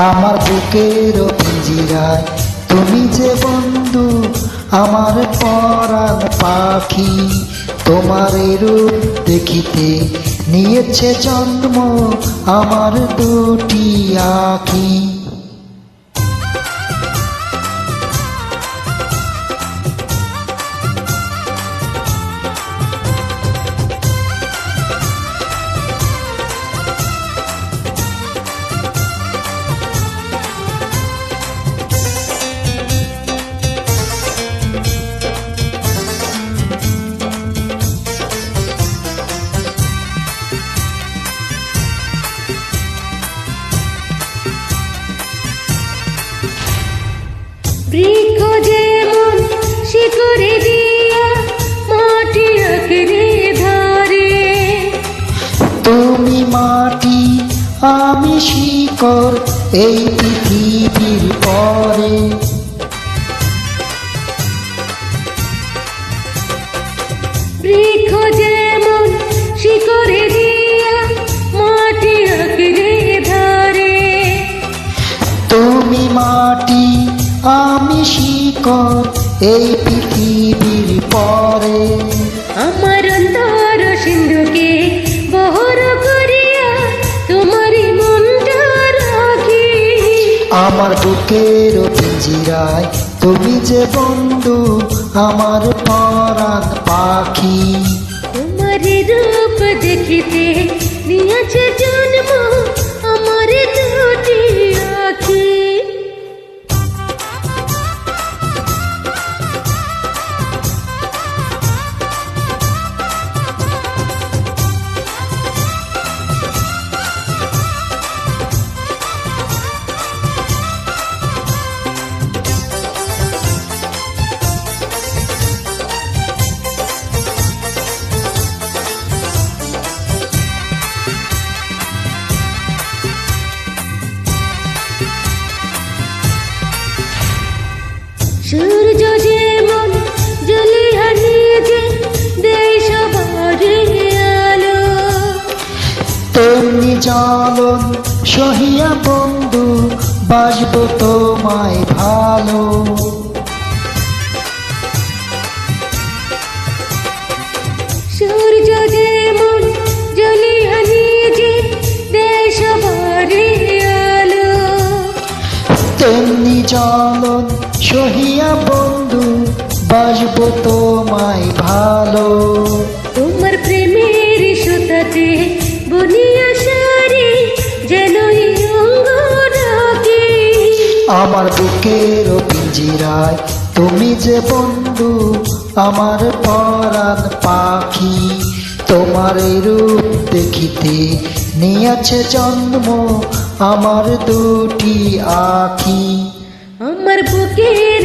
আমার বুকের পিঞ্জিরায় তুমি যে বন্ধু, আমার পরাণ পাখি। তোমার রূপ দেখিতে নিয়েছে জন্ম আমার দুটি আঁখি। বৃক্ষ যেমন শিকড়ে দিয়া মাটি আঁকড়ে ধরে, তুমি মাটি আমি শিকড় এই পৃথিবীর পরে। বৃক্ষ যেমন শিকড়ে দিয়া মাটি আঁকড়ে ধরে, তুমি মাটি আমি শিকড় এই পৃথিবীর পরে। আমার অন্তর সিন্ধুকে বহর করিয়া তোমারই মনটা রাখি। আমার বুকের পিঞ্জিরায় তুমি যে বন্ধু, আমার পরাণ পাখি। তোমার রূপ দেখিতে নিয়েছে জন্ম আমার দুটি আঁখি। সূর্য যেমন জ্বলিয়া নিজে দেয় সবারে আলো, তেমনি জ্বলন সহিয়া বন্ধু বাসব তোমায় ভালো। সূর্য যেমন জ্বলিয়া নিজে দেয় সবারে আলো, তেমনি জ্বলন সহিয়া বন্ধু বাসব তোমায় ভালো। তোমার প্রেমের সুতাতে বুনিয়া শাড়ি যেন অঙ্গ রাখি। আমার বুকের পিঞ্জিরায় তুমি যে বন্ধু, আমার পরাণ পাখি। তোমার রূপ দেখিতে নিয়েছে জন্ম আমার দুটি আঁখি। আমার বুকের